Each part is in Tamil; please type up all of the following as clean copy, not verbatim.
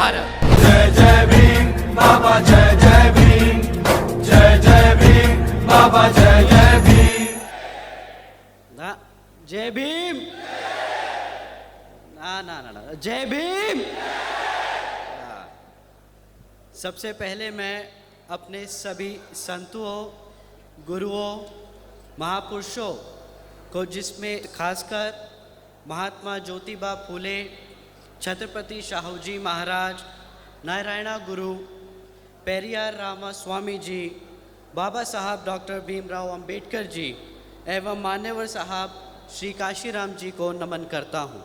भारत। जय जय भीम बाबा, जय जय भीम, जय जय भीम बाबा, जय जय भीम। ना जय भीम, ना ना ना ना जय भीम। सबसे पहले मैं अपने सभी संतों, गुरुओं, महापुरुषों को, जिसमें खासकर महात्मा ज्योतिबा फूले, छत्रपति शाहूजी महाराज, नारायणा गुरु, पेरियार रामास्वामी जी, बाबा साहब डॉक्टर भीमराव अंबेडकर जी एवं मान्यवर साहब श्री काशीराम जी को नमन करता हूँ।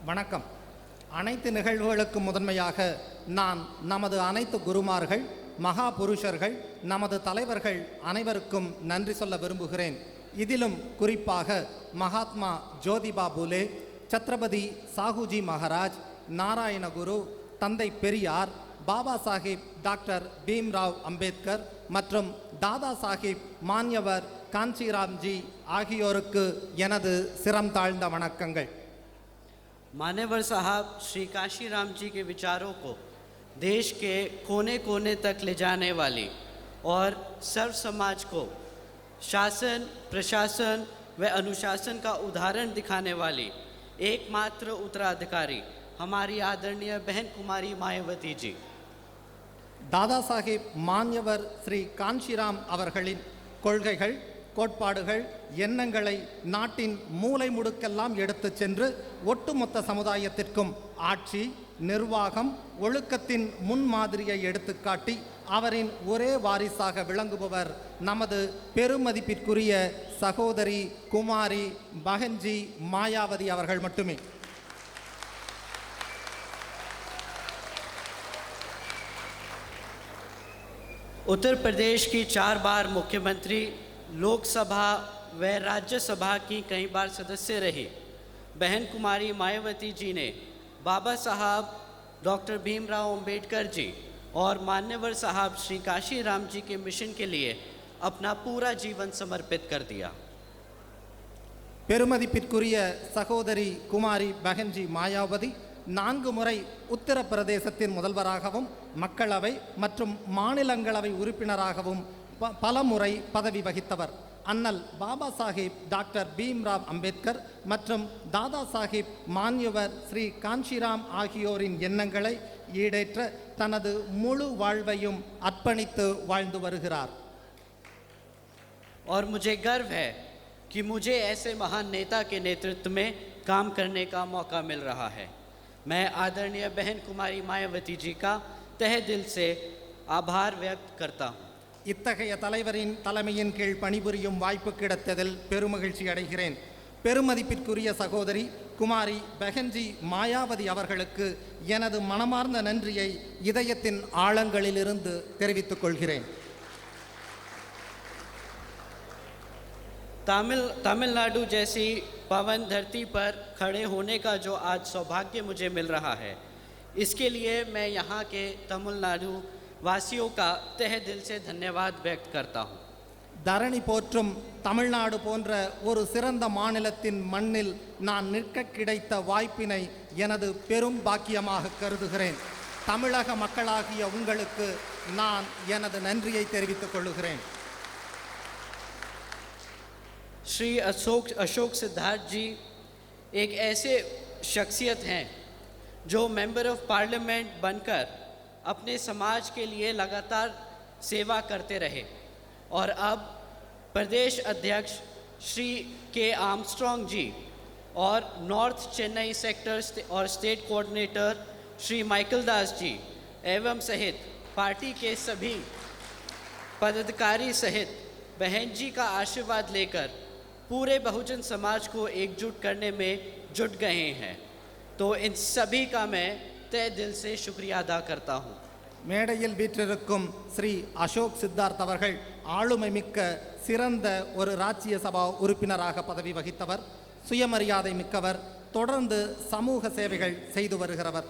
வணக்கம். அனைத்து நிகழ்வுகளுக்கும் முதன்மையாக நான் நமது அனைத்து குருமார்கள், மகா புருஷர்கள், நமது தலைவர்கள் அனைவருக்கும் நன்றி சொல்ல விரும்புகிறேன். இதிலும் குறிப்பாக மகாத்மா ஜோதிபா பூலே, சத்ரபதி சாகுஜி மகாராஜ், நாராயணகுரு, தந்தை பெரியார், பாபா சாஹிப் டாக்டர் பீம்ராவ் அம்பேத்கர் மற்றும் தாதா சாஹிப் மான்யவர் காஞ்சிராம்ஜி ஆகியோருக்கு எனது சிரம் தாழ்ந்த வணக்கங்கள். मान्यवर साहब श्री काशीराम जी के विचारों को देश के कोने कोने तक ले जाने वाली और सर्व समाज को शासन, प्रशासन व अनुशासन का उदाहरण दिखाने वाली एकमात्र उत्तराधिकारी हमारी आदरणीय बहन कुमारी मायावती जी, தாதா சாஹிப் மான்யவர் ஸ்ரீ காஞ்சிராம் அவர்களின் கொள்கைகள், கோட்பாடுகள், எண்ணங்களை நாட்டின் மூலை முடுக்கெல்லாம் எடுத்துச் சென்று ஒட்டுமொத்த சமுதாயத்திற்கும் ஆட்சி, நிர்வாகம், ஒழுக்கத்தின் முன்மாதிரியை எடுத்துக்காட்டி அவரின் ஒரே வாரிசாக விளங்குபவர் நமது பெருமதிப்பிற்குரிய சகோதரி குமாரி பகன்ஜி மாயாவதி அவர்கள் மட்டுமே. उत्तर प्रदेश की 4 बार मुख्यमंत्री, लोकसभा व राज्यसभा की कई बार सदस्य रही बहन कुमारी मायावती जी ने बाबा साहब डॉक्टर भीमराव अंबेडकर जी और मान्यवर साहब श्री काशीराम जी के मिशन के लिए अपना पूरा जीवन समर्पित कर दिया. பெருமதிப்பிற்குரிய சகோதரி குமாரி பகன்ஜி மாயாவதி 4 முறை உத்தரப்பிரதேசத்தின் முதல்வராகவும் மக்களவை மற்றும் மாநிலங்களவை உறுப்பினராகவும் பல முறை பதவி வகித்தவர். அண்ணல் பாபா சாஹிப் டாக்டர் பீம்ராவ் அம்பேத்கர் மற்றும் தாதா சாஹிப் மான்யவர் ஸ்ரீ காஞ்சிராம் ஆகியோரின் எண்ணங்களை ஈடேற்ற தனது முழு வாழ்வையும் அர்ப்பணித்து வாழ்ந்து வருகிறார். और मुझे गर्व है कि मुझे ऐसे महान नेता के नेतृत्व में काम करने का मौका मिल रहा है. मैं आदरणीय बहन कुमारी मायावती जी का तहे दिल से आभार व्यक्त करता हूँ. இத்தகைய தலைவரின் தலைமையின் கீழ் பணிபுரியும் வாய்ப்பு கிடைத்ததில் பெருமகிழ்ச்சி அடைகிறேன். பெருமதிப்பிற்குரிய சகோதரி குமாரி பகன்ஜி மாயாவதி அவர்களுக்கு எனது மனமார்ந்த நன்றியை இதயத்தின் ஆழங்களிலிருந்து தெரிவித்துக் கொள்கிறேன். तमिलनाडु जैसी पावन धरती पर खड़े होने का जो आज सौभाग्य मुझे मिल रहा है, इसके लिए मैं यहाँ के तमिलनाडु वासियों का तहे दिल से धन्यवाद व्यक्त करता हूँ. தரணி போற்றும் தமிழ்நாடு போன்ற ஒரு சிறந்த மாநிலத்தின் மண்ணில் நான் நிற்க கிடைத்த வாய்ப்பினை எனது பெரும் பாக்கியமாக கருதுகிறேன். தமிழக மக்களாகிய உங்களுக்கு நான் எனது நன்றியை தெரிவித்துக் கொள்கிறேன். श्री अशोक सिद्धार्थ जी एक ऐसे शख्सियत हैं जो मेंबर ऑफ पार्लियामेंट बनकर अपने समाज के लिए लगातार सेवा करते रहे और अब प्रदेश अध्यक्ष श्री के आर्मस्ट्रॉन्ग जी और नॉर्थ चेन्नई सेक्टर और state coordinator Shri Michael Das ji एवं सहित पार्टी के सभी पदाधिकारी सहित बहन जी का आशीर्वाद लेकर पूरे बहुजन समाज को एकजुट करने में जुट गए हैं. तो इन सभी का मैं तहे दिल से शुक्रिया अदा करता हूँ. மேடையில் வீற்றிருக்கும் ஸ்ரீ அசோக் சித்தார்த் அவர்கள் ஆளுமை மிக்க சிறந்த ஒரு ராஜ்ய சபா உறுப்பினராக பதவி வகித்தவர், சுயமரியாதை மிக்கவர், தொடர்ந்து சமூக சேவைகள் செய்து வருகிறவர்.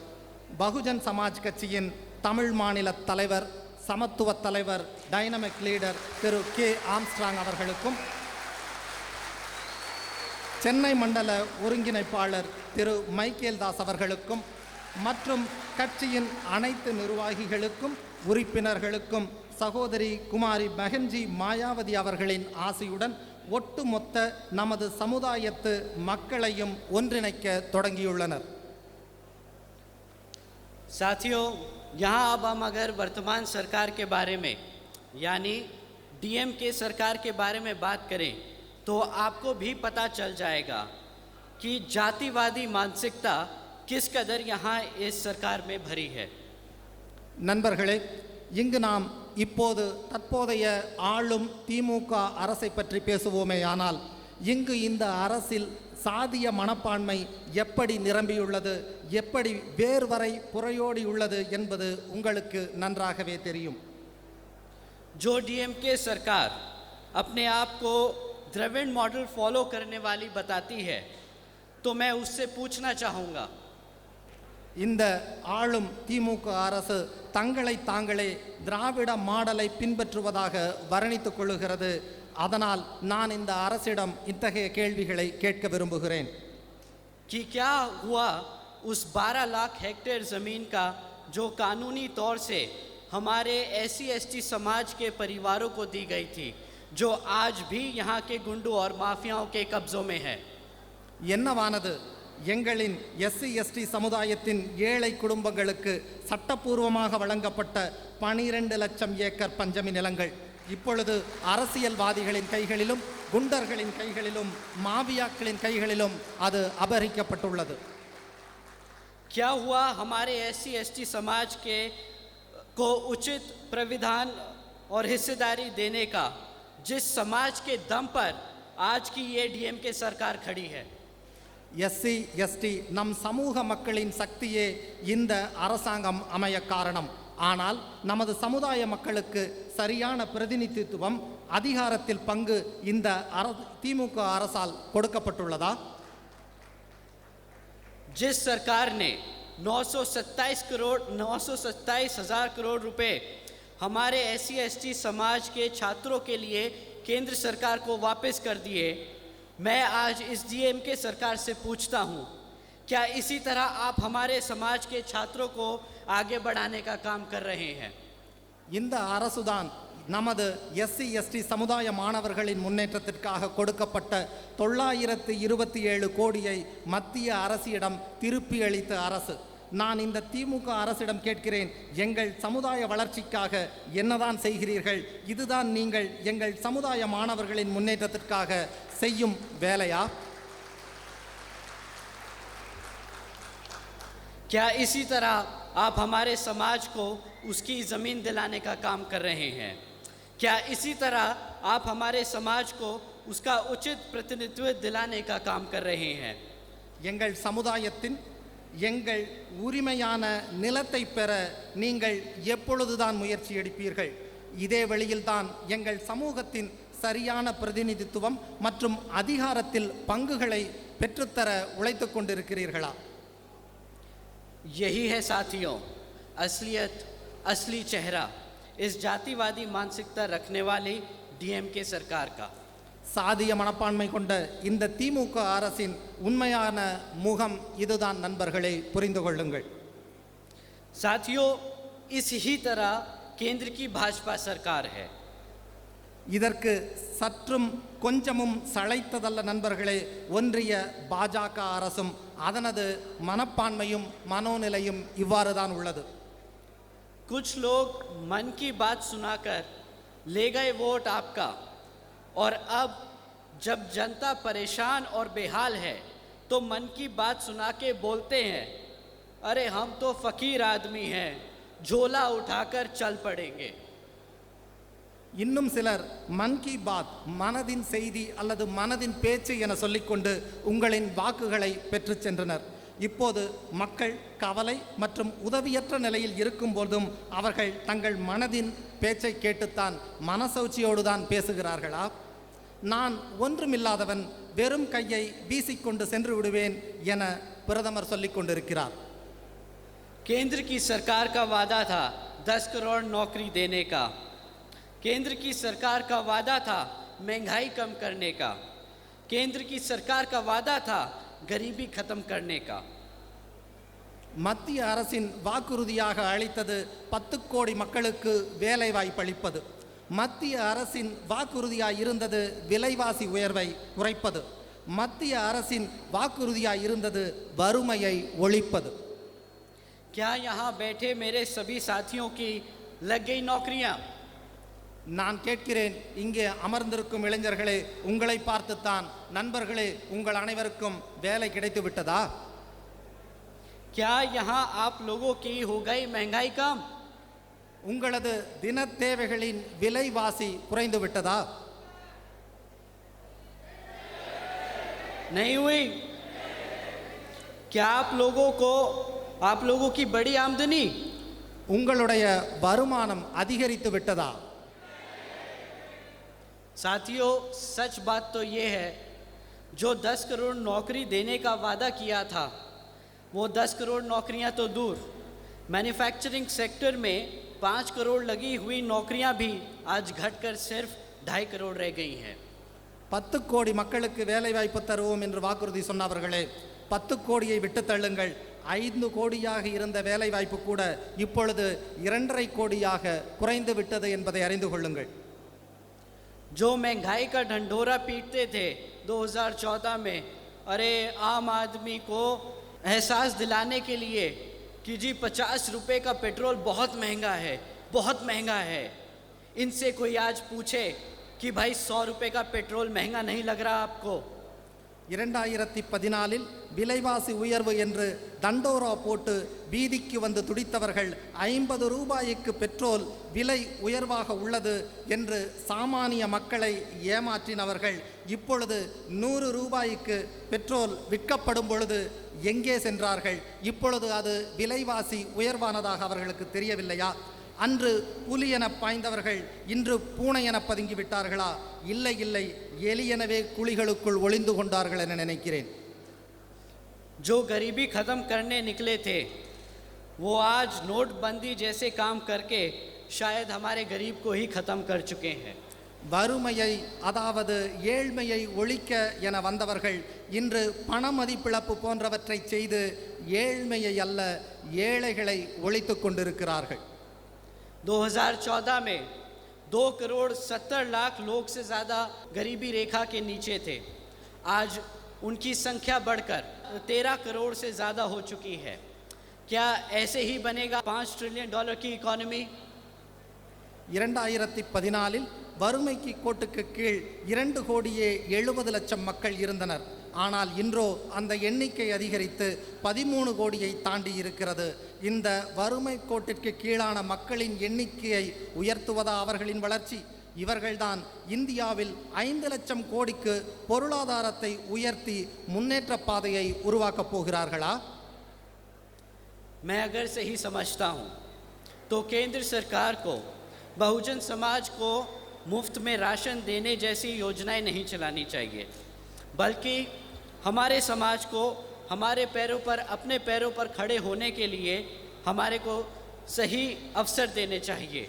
பகுஜன் சமாஜ் கட்சியின் தமிழ் மாநில தலைவர், சமத்துவ தலைவர், டைனமிக் லீடர் திரு கே ஆம்ஸ்ட்ராங் அவர்களுக்கும், சென்னை மண்டல ஒருங்கிணைப்பாளர் திரு மைக்கேல் தாஸ் அவர்களுக்கும், மற்றும் கட்சியின் அனைத்து நிர்வாகிகளுக்கும் உறுப்பினர்களுக்கும் சகோதரி குமாரி பஹன்ஜி மாயாவதி அவர்களின் ஆசையுடன் ஒட்டுமொத்த நமது சமுதாயத்து மக்களையும் ஒன்றிணைக்க தொடங்கியுள்ளனர். साथियों, यहाँ अब हम अगर वर्तमान सरकार के बारे में यानी डीएमके सरकार के बारे में बात करें तो आपको भी पता चल जाएगा कि जातिवादी मानसिकता किस कदर यहाँ इस सरकार में भरी है. நண்பர்களே, இங்கு நாம் இப்போது தற்போதைய ஆளும் திமுக அரசை பற்றி பேசுவோமேயானால், இங்கு இந்த அரசில் சாதிய மனப்பான்மை எப்படி நிரம்பியுள்ளது, எப்படி வேர் வரை புரையோடியுள்ளது என்பது உங்களுக்கு நன்றாகவே தெரியும். जो डीएमके सरकार अपने आप को द्रविड़ मॉडल फॉलो करने वाली बताती है, तो मैं उससे पूछना चाहूँगा, இந்த ஆளும் திமுக அரசு தங்களை தாங்களே திராவிட மாடலை பின்பற்றுவதாக வர்ணித்துக் கொள்ளுகிறது. அதனால் நான் இந்த அரசிடம் இத்தகைய கேள்விகளை கேட்க விரும்புகிறேன். कि क्या हुआ उस 12 लाख हेक्टेयर ज़मीन का जो कानूनी तौर से हमारे SC/ST समाज के परिवारों को दी गई थी, जो आज भी यहाँ के गुंडों और माफियाओं के कब्ज़ों में है. என்னவானது எங்களின் SC/ST சமுதாயத்தின் ஏழை குடும்பங்களுக்கு சட்டப்பூர்வமாக வழங்கப்பட்ட 12 லட்சம் ஏக்கர் பஞ்சமி நிலங்கள் இப்பொழுது அரசியல்வாதிகளின் கைகளிலும் குண்டர்களின் கைகளிலும் மாபியாக்களின் கைகளிலும் அது அபகரிக்கப்பட்டுள்ளது. क्या हुआ हमारे SC/ST समाज के को उचित प्राविधान और हिस्सेदारी देने का, जिस समाज के दम पर आज की ये डीएमके सरकार खड़ी है. SC/ST நம் சமூக மக்களின் சக்தியே இந்த அரசாங்கம் அமைய காரணம். ஆனால் நமது சமுதாய மக்களுக்கு சரியான பிரதிநிதித்துவம், அதிகாரத்தில் பங்கு இந்த திமுக அரசால் கொடுக்கப்பட்டுள்ளதா? जिस सरकार ने 927,000 करोड़ रुपए हमारे SC/ST समाज के छात्रों के लिए केंद्र सरकार को वापस कर दिए, मैं आज इस डीएमके सरकार से पूछता हूँ, क्या इसी तरह आप हमारे समाज के छात्रों को आगे बढ़ाने का काम कर रहे हैं? இந்த அரசுதான் நமது SC/ST சமுதாய மாணவர்களின் முன்னேற்றத்திற்காக கொடுக்கப்பட்ட 927 கோடியை மத்திய அரசிடம் திருப்பி அளித்த அரசு. நான் இந்த திமுக அரசிடம் கேட்கிறேன், எங்கள் சமுதாய வளர்ச்சிக்காக என்னதான் செய்கிறீர்கள்? இதுதான் நீங்கள் எங்கள் சமுதாய மாணவர்களின் முன்னேற்றத்திற்காக செய்யும் வேலையா? क्या इसी तरह आप हमारे समाज को उसकी ज़मीन दिलाने का काम कर रहे हैं? क्या इसी तरह आप हमारे समाज को उसका उचित प्रतिनिधित्व दिलाने का काम कर रहे हैं? எங்கள் சமுதாயத்தின் எங்கள் உரிமையான நிலத்தை பெற நீங்கள் எப்பொழுதுதான் முயற்சி எடுப்பீர்கள்? இதே வழியில்தான் எங்கள் சமூகத்தின் சரியான பிரதிநிதித்துவம் மற்றும் அதிகாரத்தில் பங்குகளை பெற்றுத்தர உழைத்து கொண்டிருக்கிறீர்களா? यही है साथियों असलियत, असली चेहरा इस जातिवादी मानसिकता रखने वाली डीएमके सरकार का. சாதிய மனப்பான்மை கொண்ட இந்த திமுக அரசின் உண்மையான முகம் இதுதான் நண்பர்களே, புரிந்து கொள்ளுங்கள். साथियों, इस ही तरह केंद्र की भाजपा सरकार है. இதற்கு சற்றும் கொஞ்சமும் சளைத்ததல்ல நண்பர்களே, ஒன்றிய பாஜக அரசும் அதனது மனப்பான்மையும் மனோநிலையும் இவ்வாறு தான் உள்ளது. कुछ लोग मन की बात सुनाकर ले गए वोट आपका, और अब जब जनता परेशान और बेहाल है तो मन की बात सुना के बोलते हैं, अरे हम तो फकीर आदमी हैं, झोला उठाकर चल पड़ेंगे. இன்னும் சிலர் மன் கி பாத், மனதின் செய்தி அல்லது மனதின் பேச்சு என சொல்லிக்கொண்டு உங்களின் வாக்குகளை பெற்று சென்றனர். இப்போது மக்கள் கவலை மற்றும் உதவியற்ற நிலையில் இருக்கும்போதும் அவர்கள் தங்கள் மனதின் பேச்சை கேட்டுத்தான் மனசௌச்சியோடு தான் பேசுகிறார்களா? நான் ஒன்றுமில்லாதவன், வெறும் கையை வீசிக்கொண்டு சென்று விடுவேன் என பிரதமர் சொல்லிக் கொண்டிருக்கிறார். केंद्र की सरकार का वादा था 10 करोड़ नौकरी देने का. केंद्र की सरकार का वादा था महंगाई कम करने का. केंद्र की सरकार का वादा था गरीबी खत्म करने का. மத்திய அரசின் வாக்குறுதியாக அளித்தது 10 கோடி மக்களுக்கு வேலை வாய்ப்பளிப்பது. மத்திய அரசின் வாக்குறுதியாய் இருந்தது விலைவாசி உயர்வை குறைப்பது. மத்திய அரசின் வாக்குறுதியாய் இருந்தது வறுமையை ஒழிப்பது. क्या यहाँ बैठे मेरे सभी साथियों की लग गई नौकरियाँ? நான் கேட்கிறேன், இங்கே அமர்ந்திருக்கும் இளைஞர்களே, உங்களை பார்த்துத்தான், நண்பர்களே, உங்கள் அனைவருக்கும் வேலை கிடைத்து விட்டதா? क्या यहाँ आप लोगों की हो गई महंगाई कम? உங்களது தின தேவைகளின் விலைவாசி குறைந்து விட்டதா? नहीं हुई? क्या आप लोगों की बड़ी आमदनी? உங்களுடைய வருமானம் அதிகரித்து விட்டதா? साथियों, सच बात तो ये है, जो 10 करोड़ नौकरी देने का वादा किया था, वो 10 करोड़ नौकरियां तो दूर, मैन्युफैक्चरिंग सेक्टर में 5 करोड़ लगी हुई नौकरियां भी आज घटकर सिर्फ 2.5 करोड़ रह गई हैं। 10 கோடி மக்களுக்கு வேலை வாய்ப்பு தருவோம் என்று வாக்குறுதி சொன்னவர்களே, 10 கோடியை விட்டு தள்ளுங்கள். 5 கோடியாக இருந்த வேலை வாய்ப்பு கூட இப்பொழுது 2.5 கோடியாக குறைந்து விட்டது என்பதை அறிந்து கொள்ளுங்கள். जो महंगाई का ढंढोरा पीटते थे 2014 में, अरे आम आदमी को एहसास दिलाने के लिए कि जी 50 रुपये का पेट्रोल बहुत महंगा है, इनसे कोई आज पूछे कि भाई 100 रुपये का पेट्रोल महंगा नहीं लग रहा आपको? 2014 விலைவாசி உயர்வு என்று தண்டோரா போட்டு வீதிக்கு வந்து துடித்தவர்கள் 50 ரூபாய்க்கு பெட்ரோல் விலை உயர்வாக உள்ளது என்று சாமானிய மக்களை ஏமாற்றினவர்கள் இப்பொழுது 100 ரூபாய்க்கு பெட்ரோல் விற்கப்படும் பொழுது எங்கே சென்றார்கள்? இப்பொழுது அது விலைவாசி உயர்வானதாக அவர்களுக்கு தெரியவில்லையா? அன்று புலி என பாய்ந்தவர்கள் இன்று பூனை என பதுங்கி விட்டார்களா? இல்லை, எலியெனவே குழிகளுக்குள் ஒளிந்து கொண்டார்கள் என நினைக்கிறேன். जो गरीबी खत्म करने निकले थे, वो आज नोटबंदी जैसे काम करके शायद हमारे गरीब को ही खत्म कर चुके हैं. வறுமையை, அதாவது ஏழ்மையை ஒழிக்க என வந்தவர்கள் இன்று பண மதிப்பிழப்பு போன்றவற்றை செய்து ஏழ்மையை அல்ல, ஏழைகளை ஒழித்து கொண்டிருக்கிறார்கள். 2014 में 2 करोड़ 70 लाख लोग से ज़्यादा गरीबी रेखा के नीचे थे. आज उनकी संख्या बढ़कर 13 करोड़ से ज़्यादा हो चुकी है. क्या ऐसे ही बनेगा $5 ट्रिलियन की इकॉनमी? 2014 வறுமைக்கு கோட்டுக்கு கீழ் 2 கோடியே 70 லட்சம் மக்கள் இருந்தனர். ஆனால் இன்றோ அந்த எண்ணிக்கை அதிகரித்து 13 கோடியை தாண்டி இருக்கிறது. இந்த வறுமை கோட்டிற்கு கீழான மக்களின் எண்ணிக்கையை உயர்த்துவதா அவர்களின் வளர்ச்சி? இவர்கள்தான் இந்தியாவில் 5 லட்சம் கோடிக்கு பொருளாதாரத்தை உயர்த்தி முன்னேற்ற பாதையை உருவாக்கப் போகிறார்களா? मैं अगर सही समझता हूँ तो केंद्र सरकार को बहुजन समाज को मुफ्त में राशन देने जैसी योजनाएं नहीं चलानी चाहिए, बल्कि हमारे समाज को अपने पैरों पर खड़े होने के लिए हमारे को सही अवसर देने चाहिए.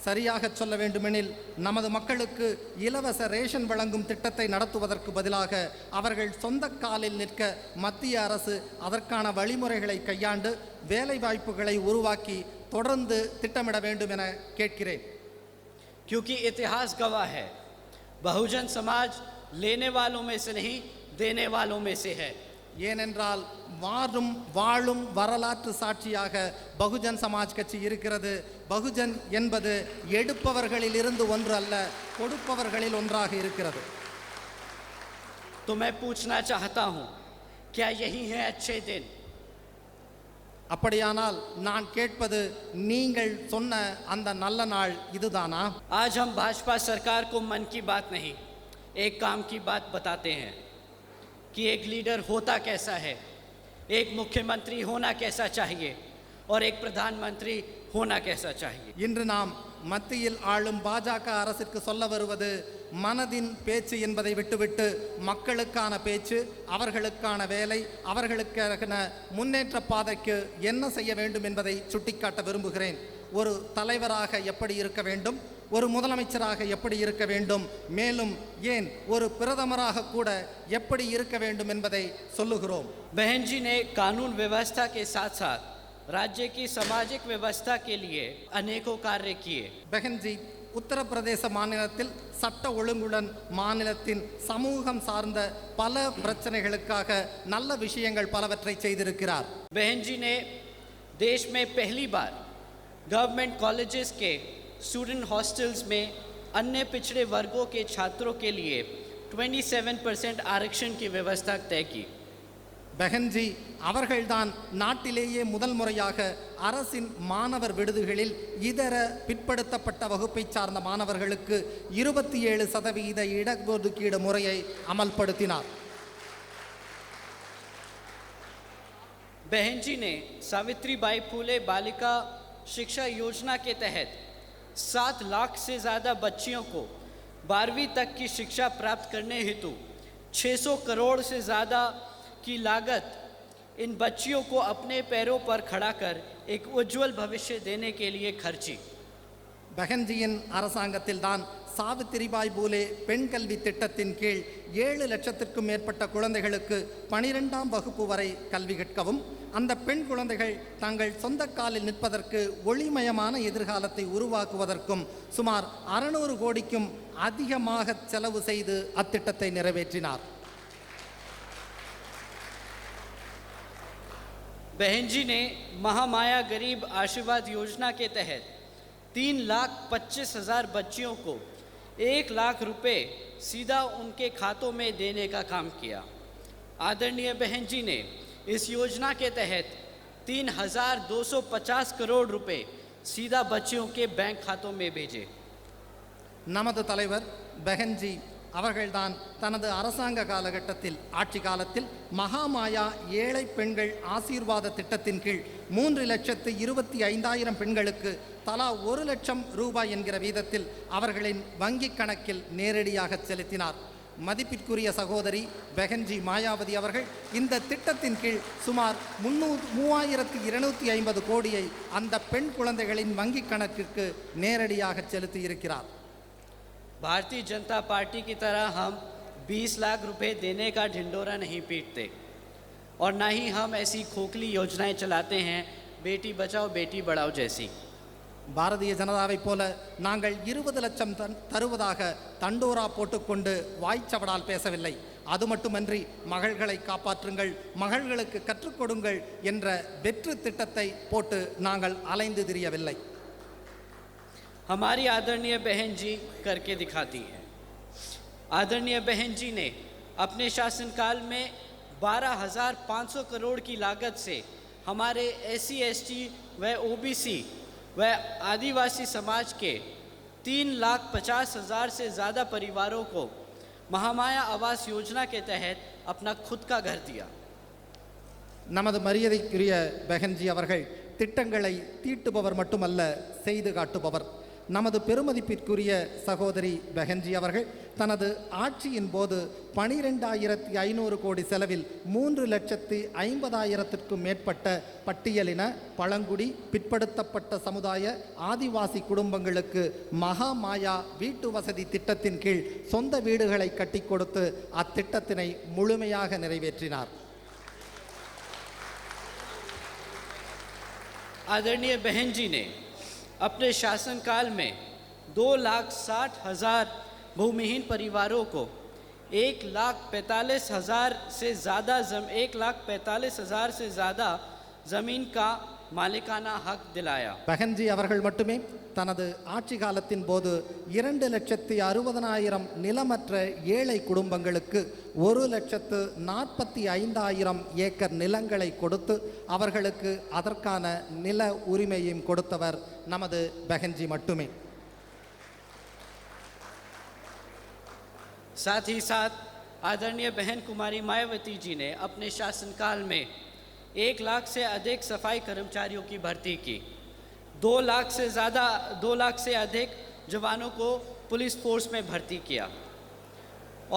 சரியாக சொல்ல வேண்டுமெனில் நமது மக்களுக்கு இலவச ரேஷன் வழங்கும் திட்டத்தை நடத்துவதற்கு பதிலாக அவர்கள் சொந்த காலில் நிற்க மத்திய அரசு அதற்கான வழிமுறைகளை கையாண்டு வேலை வாய்ப்புகளை உருவாக்கி தொடர்ந்து திட்டமிட வேண்டும் என கேட்கிறேன். क्योंकि इतिहास गवाह है, बहुजन समाज लेने वालों में से नहीं, देने वालों में से है. ஏனென்றால் வாழும் வரலாற்று சாட்சியாக பகுஜன் சமாஜ் கட்சி இருக்கிறது. பகுஜன் என்பது எடுப்பவர்களில் இருந்து ஒன்று அல்ல, கொடுப்பவர்களில் ஒன்றாக இருக்கிறது. तो मैं पूछना चाहता हूँ, क्या यही है अच्छे दिन? அப்படியானால் நான் கேட்பது, நீங்கள் சொன்ன அந்த நல்ல நாள் இதுதானா? आज हम भाजपा सरकार को मन की बात नहीं, एक काम की बात बताते हैं कि एक लीडर होता कैसा है, एक मुख्यमंत्री होना कैसा चाहिए और एक प्रधानमंत्री होना कैसा चाहिए. இன்று நாம் மத்தியில் ஆளும் பாஜக அரசிற்கு சொல்ல வருவது மனதின் பேச்சு என்பதை விட்டுவிட்டு மக்களுக்கான பேச்சு, அவர்களுக்கான வேலை, அவர்களுக்கான முன்னேற்ற பாதைக்கு என்ன செய்ய வேண்டும் என்பதை சுட்டிக்காட்ட விரும்புகிறேன். ஒரு தலைவராக எப்படி இருக்க வேண்டும், ஒரு முதலமைச்சராக எப்படி இருக்க வேண்டும், மேலும் ஏன் ஒரு பிரதமராக கூட எப்படி இருக்க வேண்டும் என்பதை சொல்லுகிறோம். बहन जी ने कानून व्यवस्था के साथ साथ राज्य की सामाजिक व्यवस्था के लिए अनेकों कार्य किए। பெஹன்ஜி உத்தரப்பிரதேச மாநிலத்தில் சட்ட ஒழுங்குடன் மாநிலத்தின் சமூகம் சார்ந்த பல பிரச்சனைகளுக்காக நல்ல விஷயங்கள் பலவற்றை செய்திருக்கிறார். बहन जी ने देश में पहली बार गवर्नमेंट कॉलेजेस के स्टूडेंट हॉस्टल्स में अन्य पिछड़े वर्गों के छात्रों के लिए 27% आरक्षण की व्यवस्था तय की। பெஹன்ஜி அவர்கள்தான் நாட்டிலேயே முதல் முறையாக அரசின் மாணவர் விடுதிகளில் இதர பிற்படுத்தப்பட்ட வகுப்பை சார்ந்த மாணவர்களுக்கு 27% இடஒதுக்கீடு முறையை அமல்படுத்தினார். बहन जी ने सावित्रीबाई फूले बालिका शिक्षा योजना के तहत 7 लाख से ज़्यादा बच्चियों को 12वीं तक की शिक्षा प्राप्त करने हेतु 600 करोड़ से ज़्यादा की लागत इन बच्चियों को अपने पैरों पर खड़ा कर एक उज्जवल भविष्य देने के लिए खर्ची। பெஹன்ஜியின் அரசாங்கத்தில்தான் சாவித்திரிபாய் பூலே பெண் கல்வி திட்டத்தின் கீழ் 7 லட்சத்திற்கும் மேற்பட்ட குழந்தைகளுக்கு 12ஆம் வகுப்பு வரை கல்வி கற்கவும் அந்த பெண் குழந்தைகள் தங்கள் சொந்த காலில் நிற்பதற்கு ஒளிமயமான எதிர்காலத்தை உருவாக்குவதற்கும் சுமார் 600 கோடிக்கும் அதிகமாக செலவு செய்து அத்திட்டத்தை நிறைவேற்றினார். बहन जी ने महामाया गरीब आशीर्वाद योजना के तहत 3,25,000 बच्चियों को 1 लाख रुपए सीधा उनके खातों में देने का काम किया। आदरणीय बहन जी ने इस योजना के तहत 3,250 करोड़ रुपए सीधा बच्चियों के बैंक खातों में भेजे। நமது தலைவர் பெஹன்ஜி அவர்கள்தான் தனது அரசாங்க காலகட்டத்தில் ஆட்சி காலத்தில் மகாமாயா ஏழை பெண்கள் ஆசீர்வாத திட்டத்தின் கீழ் 3,25,000 பெண்களுக்கு தலா 1 லட்சம் ரூபாய் என்கிற வீதத்தில் அவர்களின் வங்கிக் கணக்கில் நேரடியாக செலுத்தினார். மதிப்பிற்குரிய சகோதரி பெஹன்ஜி மாயாவதி அவர்கள் இந்த திட்டத்தின் கீழ் சுமார் 3,250 கோடியை அந்த பெண் குழந்தைகளின் வங்கிக் கணக்கிற்கு நேரடியாக செலுத்தியிருக்கிறார். भारतीय जनता पार्टी की तरह हम 20 लाख रुपए देने का ढिंडोरा नहीं पीटते और ना ही हम ऐसी खोखली योजनाएं चलाते हैं बेटी बचाओ बेटी बढ़ाओ जैसी। பாரதிய ஜனதாவைப் போல நாங்கள் 20 லட்சம் தருவதாக தண்டோரா போட்டுக்கொண்டு வாய்ச்சவடால் பேசவில்லை. அது மட்டுமன்றி மகள்களை காப்பாற்றுங்கள், மகள்களுக்கு கற்றுக் கொடுங்கள் என்ற வெற்று திட்டத்தை போட்டு நாங்கள் அலைந்து திரியவில்லை. हमारी आदरणीय बहन जी करके दिखाती है। आदरणीय बहन जी ने अपने शासनकाल में 12,500 करोड़ की लागत से हमारे SC ST व OBC व आदिवासी समाज के 3,50,000 से ज़्यादा परिवारों को महामाया आवास योजना के तहत अपना खुद का घर दिया। நமது மரியாதைக்குரிய பெஹன்ஜி அவர்கள் திட்டங்களை தீட்டுபவர் மட்டுமல்ல, செய்து காட்டுபவர். நமது பெருமதிப்பிற்குரிய சகோதரி பெஹன்ஜி அவர்கள் தனது ஆட்சியின் போது 12,500 கோடி செலவில் 3,50,000க்கும் மேற்பட்ட பட்டியலின பழங்குடி பிற்படுத்தப்பட்ட சமுதாய ஆதிவாசி குடும்பங்களுக்கு மகாமாயா வீட்டு வசதி திட்டத்தின் கீழ் சொந்த வீடுகளை கட்டி கொடுத்து அத்திட்டத்தினை முழுமையாக நிறைவேற்றினார். आदरणीय बहन जी ने अपने शासनकाल में 2,60,000 भूमिहीन परिवारों को 1,45,000 से ज़्यादा ज़मीन का मालिकाना हक दिलाया। பெஹன்ஜி அவர்கள் மட்டுமே தனது ஆட்சி காலத்தின் போது 2,60,60,000 நிலமற்ற ஏழை குடும்பங்களுக்கு 1,45,000 ஏக்கர் நிலங்களை கொடுத்து அவர்களுக்கு அதற்கான நில உரிமையையும் கொடுத்தவர் நமது பெஹன்ஜி மட்டுமே. साथ ही साथ आदरणीय बहन कुमारी मायावती जी ने अपने शासनकाल में 1 लाख से अधिक सफाई कर्मचारियों की भर्ती की। 2 लाख से अधिक जवानों को पुलिस फोर्स में भर्ती किया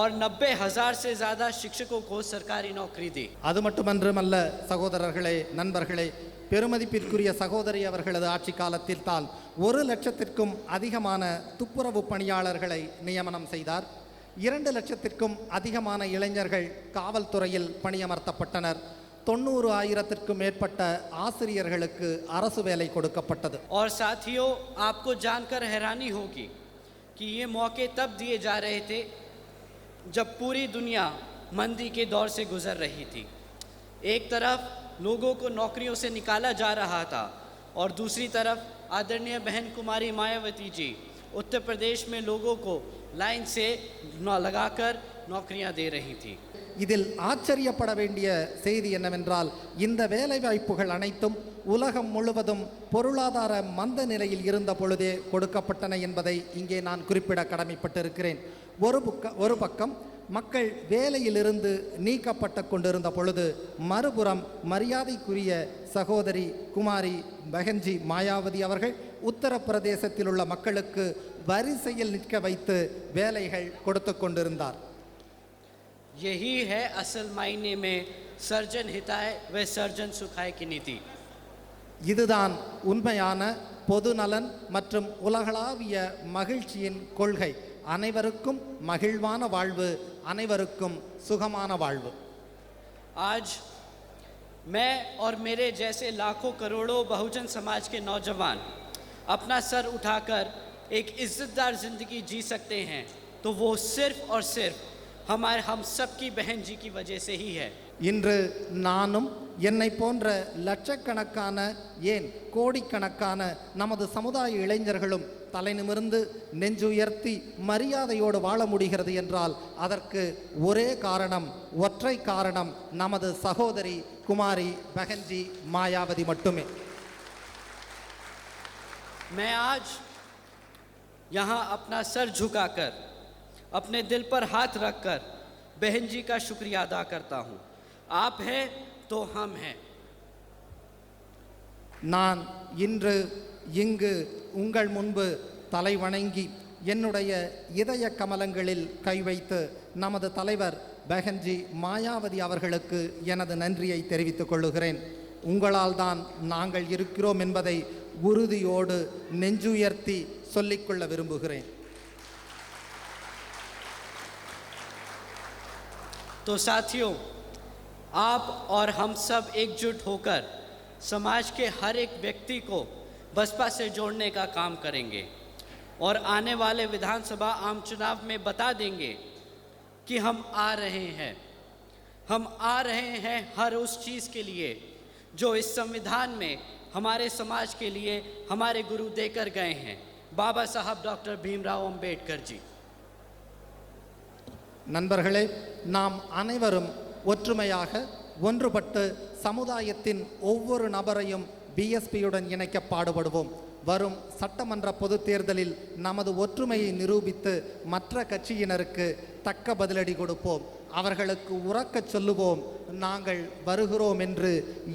और 90,000 से ज़्यादा शिक्षकों को सरकारी नौकरी दी। அது மட்டுமன்றமல்ல சகோதரர்களே, நண்பர்களே, பெருமதிப்பிற்குரிய சகோதரி அவர்களது ஆட்சி காலத்தில் தான் 1 லட்சத்திற்கும் அதிகமான துப்புரவு பணியாளர்களை நியமனம் செய்தார். 2 லட்சத்திற்கும் அதிகமான இளைஞர்கள் காவல்துறையில் பணியமர்த்தப்பட்டனர். 90,000க்கும் மேற்பட்ட ஆசிரியர்களுக்கு அரசு வேலை கொடுக்கப்பட்டது. और साथियों, आपको जानकर हैरानी होगी कि ये मौके तब दिए जा रहे थे जब पूरी दुनिया मंदी के दौर से गुजर रही थी। एक तरफ लोगों को नौकरियों से निकाला जा रहा था और दूसरी तरफ आदरणीय बहन कुमारी मायावती जी उत्तर प्रदेश में लोगों को लाइन से लगाकर नौकरियां दे रही थी। இதில் ஆச்சரியப்பட வேண்டிய செய்தி என்னவென்றால், இந்த வேலைவாய்ப்புகள் அனைத்தும் உலகம் முழுவதும் பொருளாதார மந்த நிலையில் இருந்த பொழுதே கொடுக்கப்பட்டன என்பதை இங்கே நான் குறிப்பிட கடமைப்பட்டிருக்கிறேன். ஒரு பக்கம் மக்கள் வேலையிலிருந்து நீக்கப்பட்டு கொண்டிருந்த பொழுது, மறுபுறம் மரியாதைக்குரிய சகோதரி குமாரி பஹன்ஜி மாயாவதி அவர்கள் உத்தரப்பிரதேசத்தில் உள்ள மக்களுக்கு வரிசையில் நிற்க வைத்து வேலைகள் கொடுத்து கொண்டிருந்தார். यही है असल मायने में सर्जन हिताय व सर्जन सुखाय की नीति। இதுதான் உண்மையான பொதுநலன் மற்றும் உலகளாவிய மகிழ்ச்சியின் கொள்கை. அனைவருக்கும் மகிழ்வான வாழ்வு, அனைவருக்கும் சுகமான வாழ்வு. आज मैं और मेरे जैसे लाखों करोड़ों बहुजन समाज के नौजवान अपना सर उठाकर एक इज्जतदार जिंदगी जी सकते हैं तो वो सिर्फ और सिर्फ हम सब की बहन जी की वजह से ही है। இன்று நானும் என்னை போன்ற லட்சக்கணக்கான, ஏன் கோடிக்கணக்கான நமது சமுதாய இளைஞர்களும் தலை நிமிர்ந்து நெஞ்சுயர்த்தி மரியாதையோடு வாழ முடிகிறது என்றால் அதற்கு ஒரே காரணம், ஒற்றை காரணம், நமது சகோதரி குமாரி பஹன்ஜி மாயாவதி மட்டுமே. मैं आज यहाँ अपना सर झुकाकर अपने दिल पर हाथ रखकर बहन जी का शुक्रिया अदा करता हूँ। आप हैं तो हम हैं। நான் இன்று இங்கு உங்கள் முன்பு தலை வணங்கி என்னுடைய இதய கமலங்களில் கை வைத்து நமது தலைவர் பஹன்ஜி மாயாவதி அவர்களுக்கு எனது நன்றியை தெரிவித்துக் கொள்ளுகிறேன். உங்களால் தான் நாங்கள் இருக்கிறோம் என்பதை உறுதியோடு நெஞ்சுயர்த்தி சொல்லிக்கொள்ள விரும்புகிறேன். तो साथियों, आप और हम सब एकजुट होकर समाज के हर एक व्यक्ति को बसपा से जोड़ने का काम करेंगे और आने वाले विधानसभा आम चुनाव में बता देंगे कि हम आ रहे हैं। हम आ रहे हैं हर उस चीज़ के लिए जो इस संविधान में हमारे समाज के लिए हमारे गुरु देकर गए हैं, बाबा साहब डॉक्टर भीमराव अंबेडकर जी। நண்பர்களே, நாம் அனைவரும் ஒற்றுமையாக ஒன்றுபட்டு சமுதாயத்தின் ஒவ்வொரு நபரையும் பிஎஸ்பியுடன் இணைக்க பாடுபடுவோம். வரும் சட்டமன்ற பொதுத் தேர்தலில் நமது ஒற்றுமையை நிரூபித்து மற்ற கட்சியினருக்கு தக்க பதிலடி கொடுப்போம். அவர்களுக்கு உறக்கச் சொல்லுவோம், நாங்கள் வருகிறோம் என்று.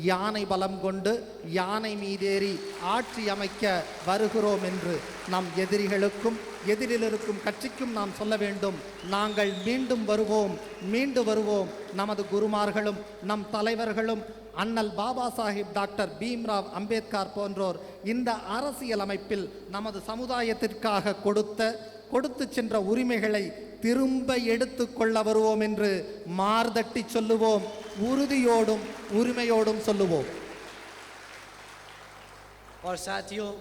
யானை பலம் கொண்டு யானை மீதேறி ஆட்சி அமைக்க வருகிறோம் என்று நம் எதிரிகளுக்கும் எதிரில் இருக்கும் கட்சிக்கும் நாம் சொல்ல வேண்டும். நாங்கள் மீண்டும் வருவோம், மீண்டு வருவோம். நமது குருமார்களும் நம் தலைவர்களும் அண்ணல் பாபா சாஹிப் டாக்டர் பீம்ராவ் அம்பேத்கர் போன்றோர் இந்த அரசியல் அமைப்பில் நமது சமுதாயத்திற்காக கொடுத்து சென்ற உரிமைகளை திரும்ப எடுத்து கொள்ள வருவோம் என்று மார்தட்டி சொல்லுவோம். உறுதியோடும் உரிமையோடும் சொல்லுவோம். और साथियों,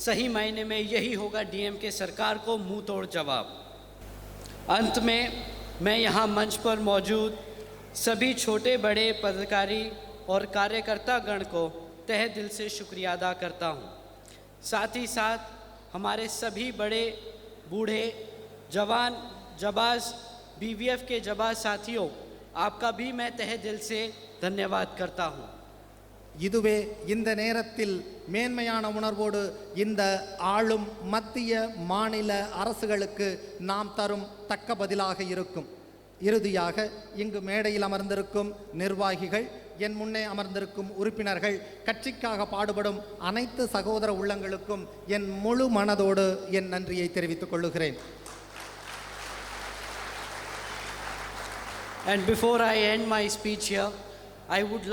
सही मायने में यही होगा डीएमके सरकार को मुंह तोड़ जवाब। अंत में मैं यहाँ मंच पर मौजूद सभी छोटे बड़े पदाधिकारी और कार्यकर्ता गण को तहे दिल से शुक्रिया अदा करता हूँ। साथ ही साथ हमारे सभी बड़े बूढ़े जवान जबाज बीवीएफ के जबाज साथियों, आपका भी मैं तहे दिल से धन्यवाद करता हूँ। இதுவே இந்த நேரத்தில் மேன்மையான உணர்வோடு இந்த ஆளும் மத்திய மாநில அரசுகளுக்கு நாம் தரும் தக்க பதிலாக இருக்கும். இறுதியாக இங்கு மேடையில் அமர்ந்திருக்கும் நிர்வாகிகள், என் முன்னே அமர்ந்திருக்கும் உறுப்பினர்கள், கட்சிக்காக பாடுபடும் அனைத்து சகோதர உள்ளங்களுக்கும் என் முழு மனதோடு என் நன்றியை தெரிவித்துக் கொள்ளுகிறேன். And before I end my speech here, I would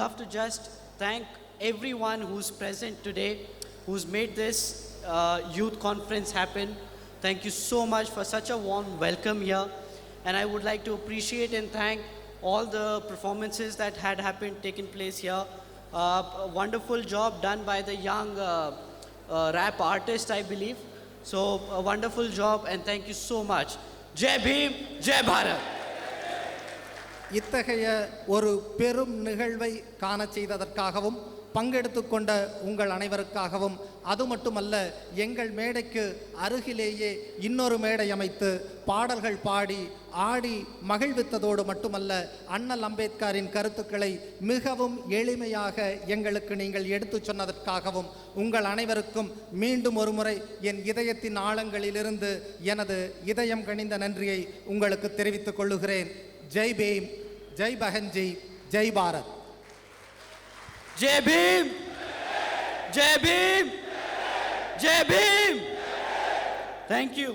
love to just thank everyone who's present today, who's made this youth conference happen. Thank you so much for such a warm welcome here. And I would like to appreciate and thank all the performances that had happened, taken place here. A wonderful job done by the young rap artist, I believe. So a wonderful job and thank you so much. Jai Bhim, Jai Bharat. இத்தகைய ஒரு பெரும் நிகழ்வை காண செய்ததற்காகவும் பங்கெடுத்து கொண்ட உங்கள் அனைவருக்காகவும், அது மட்டுமல்ல, எங்கள் மேடைக்கு அருகிலேயே இன்னொரு மேடை அமைத்து பாடல்கள் பாடி ஆடி மகிழ்வித்ததோடு மட்டுமல்ல, அண்ணல் அம்பேத்கரின் கருத்துக்களை மிகவும் எளிமையாக எங்களுக்கு நீங்கள் எடுத்து சொன்னதற்காகவும் உங்கள் அனைவருக்கும் மீண்டும் ஒரு முறை என் இதயத்தின் ஆழங்களிலிருந்து எனது இதயம் கனிந்த நன்றியை உங்களுக்கு தெரிவித்துக் கொள்ளுகிறேன். ஜெய் பீம், ஜெய் பகன்ஜி, ஜெய் Bharat. Jai Bhim, Jai Bhim, Jai Bhim. Thank you.